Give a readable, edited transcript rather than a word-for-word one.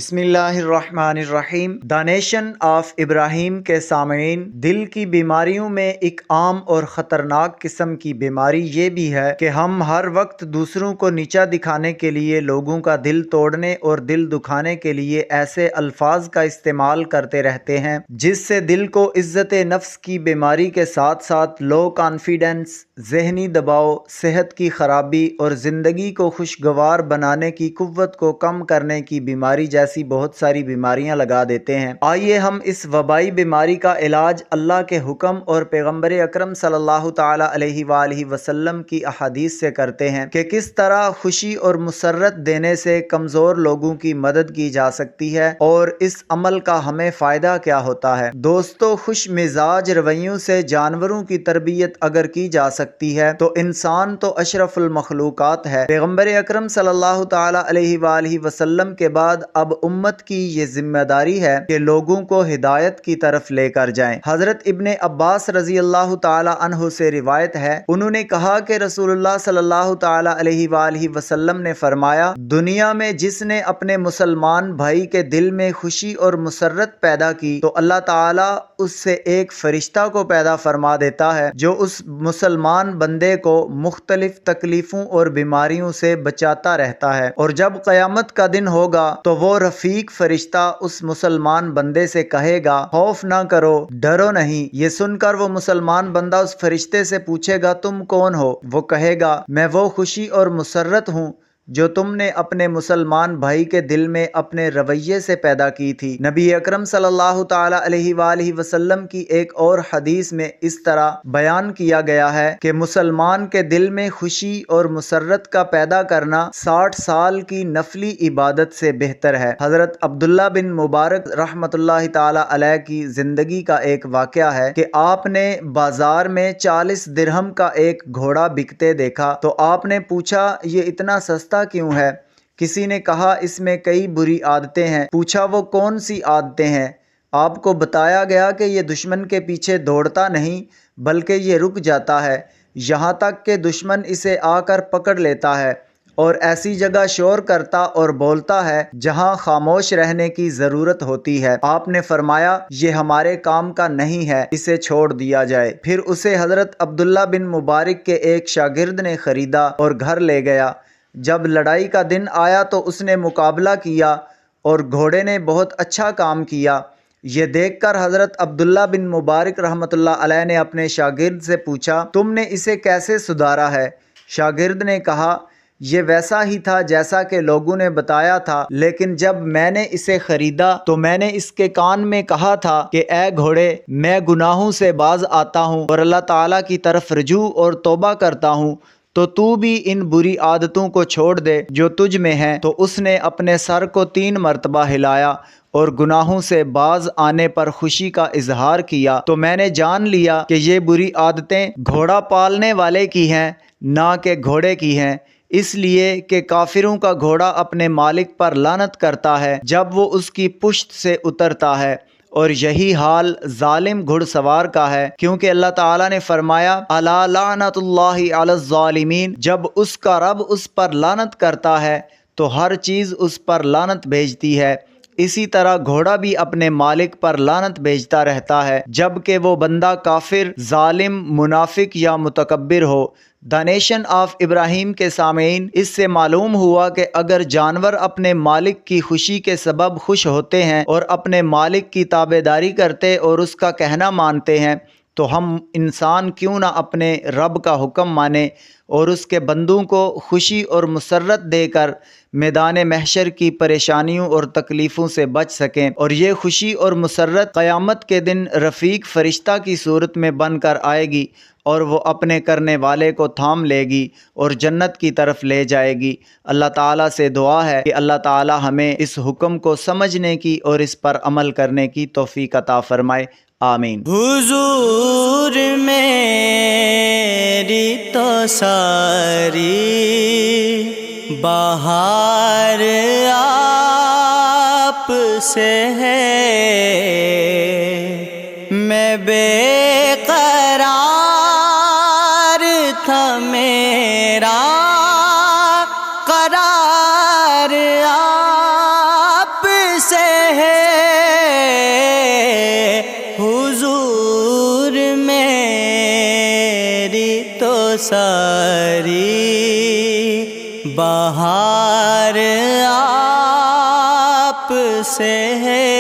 بسم اللہ الرحمن الرحیم۔ دی نیشن آف ابراہیم کے سامعین، دل کی بیماریوں میں ایک عام اور خطرناک قسم کی بیماری یہ بھی ہے کہ ہم ہر وقت دوسروں کو نیچا دکھانے کے لیے، لوگوں کا دل توڑنے اور دل دکھانے کے لیے ایسے الفاظ کا استعمال کرتے رہتے ہیں جس سے دل کو عزت نفس کی بیماری کے ساتھ ساتھ لو کانفیڈنس، ذہنی دباؤ، صحت کی خرابی اور زندگی کو خوشگوار بنانے کی قوت کو کم کرنے کی بیماری جیسی بہت ساری بیماریاں لگا دیتے ہیں۔ آئیے ہم اس وبائی بیماری کا علاج اللہ کے حکم اور پیغمبر اکرم صلی اللہ تعالی علیہ وآلہ وسلم کی احادیث سے کرتے ہیں کہ کس طرح خوشی اور مسرت دینے سے کمزور لوگوں کی مدد کی جا سکتی ہے اور اس عمل کا ہمیں فائدہ کیا ہوتا ہے۔ دوستو، خوش مزاج رویوں سے جانوروں کی تربیت اگر کی جا سکتی ہے تو انسان تو اشرف المخلوقات ہے۔ پیغمبر اکرم صلی اللہ تعالی علیہ وآلہ وسلم کے بعد اب امت کی یہ ذمہ داری ہے کہ لوگوں کو ہدایت کی طرف لے کر جائیں۔ حضرت ابن عباس رضی اللہ تعالی عنہ سے روایت ہے، انہوں نے کہا کہ رسول اللہ صلی اللہ تعالی علیہ وآلہ وسلم نے فرمایا، دنیا میں جس نے اپنے مسلمان بھائی کے دل میں خوشی اور مسرت پیدا کی تو اللہ تعالی اس سے ایک فرشتہ کو پیدا فرما دیتا ہے جو اس مسلمان بندے کو مختلف تکلیفوں اور بیماریوں سے بچاتا رہتا ہے، اور جب قیامت کا دن ہوگا تو وہ رفیق فرشتہ اس مسلمان بندے سے کہے گا، خوف نہ کرو، ڈرو نہیں۔ یہ سن کر وہ مسلمان بندہ اس فرشتے سے پوچھے گا، تم کون ہو؟ وہ کہے گا، میں وہ خوشی اور مسرت ہوں جو تم نے اپنے مسلمان بھائی کے دل میں اپنے رویے سے پیدا کی تھی۔ نبی اکرم صلی اللہ تعالی علیہ وآلہ وسلم کی ایک اور حدیث میں اس طرح بیان کیا گیا ہے کہ مسلمان کے دل میں خوشی اور مسرت کا پیدا کرنا 60 سال کی نفلی عبادت سے بہتر ہے۔ حضرت عبداللہ بن مبارک رحمۃ اللہ تعالی علیہ کی زندگی کا ایک واقعہ ہے کہ آپ نے بازار میں 40 درہم کا ایک گھوڑا بکتے دیکھا تو آپ نے پوچھا، یہ اتنا سستا کیوں ہے؟ کسی نے کہا، اس میں کئی بری عادتیں ہیں۔ پوچھا، وہ کون سی عادتیں ہیں؟ آپ کو بتایا گیا کہ یہ دشمن کے پیچھے دوڑتا نہیں بلکہ یہ رک جاتا ہے یہاں تک کہ دشمن اسے آ کر پکڑ لیتا ہے اور ایسی جگہ شور کرتا اور بولتا ہے جہاں خاموش رہنے کی ضرورت ہوتی ہے۔ آپ نے فرمایا، یہ ہمارے کام کا نہیں ہے، اسے چھوڑ دیا جائے۔ پھر اسے حضرت عبداللہ بن مبارک کے ایک شاگرد نے خریدا اور گھر لے گیا۔ جب لڑائی کا دن آیا تو اس نے مقابلہ کیا اور گھوڑے نے بہت اچھا کام کیا۔ یہ دیکھ کر حضرت عبداللہ بن مبارک رحمۃ اللہ علیہ نے اپنے شاگرد سے پوچھا، تم نے اسے کیسے سدھارا ہے؟ شاگرد نے کہا، یہ ویسا ہی تھا جیسا کہ لوگوں نے بتایا تھا، لیکن جب میں نے اسے خریدا تو میں نے اس کے کان میں کہا تھا کہ اے گھوڑے، میں گناہوں سے باز آتا ہوں اور اللہ تعالیٰ کی طرف رجوع اور توبہ کرتا ہوں، تو بھی ان بری عادتوں کو چھوڑ دے جو تجھ میں ہیں۔ تو اس نے اپنے سر کو 3 مرتبہ ہلایا اور گناہوں سے باز آنے پر خوشی کا اظہار کیا، تو میں نے جان لیا کہ یہ بری عادتیں گھوڑا پالنے والے کی ہیں، نہ کہ گھوڑے کی ہیں، اس لیے کہ کافروں کا گھوڑا اپنے مالک پر لعنت کرتا ہے جب وہ اس کی پشت سے اترتا ہے، اور یہی حال ظالم گھڑ سوار کا ہے، کیونکہ اللہ تعالیٰ نے فرمایا، الا لعنت اللہ علی الظالمین، جب اس کا رب اس پر لعنت کرتا ہے تو ہر چیز اس پر لعنت بھیجتی ہے۔ اسی طرح گھوڑا بھی اپنے مالک پر لعنت بھیجتا رہتا ہے جب کہ وہ بندہ کافر، ظالم، منافق یا متکبر ہو۔ دی نیشن آف ابراہیم کے سامعین، اس سے معلوم ہوا کہ اگر جانور اپنے مالک کی خوشی کے سبب خوش ہوتے ہیں اور اپنے مالک کی تابعداری کرتے اور اس کا کہنا مانتے ہیں تو ہم انسان کیوں نہ اپنے رب کا حکم مانیں اور اس کے بندوں کو خوشی اور مسرت دے کر میدان محشر کی پریشانیوں اور تکلیفوں سے بچ سکیں، اور یہ خوشی اور مسرت قیامت کے دن رفیق فرشتہ کی صورت میں بن کر آئے گی اور وہ اپنے کرنے والے کو تھام لے گی اور جنت کی طرف لے جائے گی۔ اللہ تعالیٰ سے دعا ہے کہ اللہ تعالیٰ ہمیں اس حکم کو سمجھنے کی اور اس پر عمل کرنے کی توفیق عطا فرمائے، آمین۔ حضور میری تو ساری بہار آپ سے ہے، میں بے قرار تھا، میرا قرار آپ سے ہے حضور میری تو ساری بہار آپ سے ہے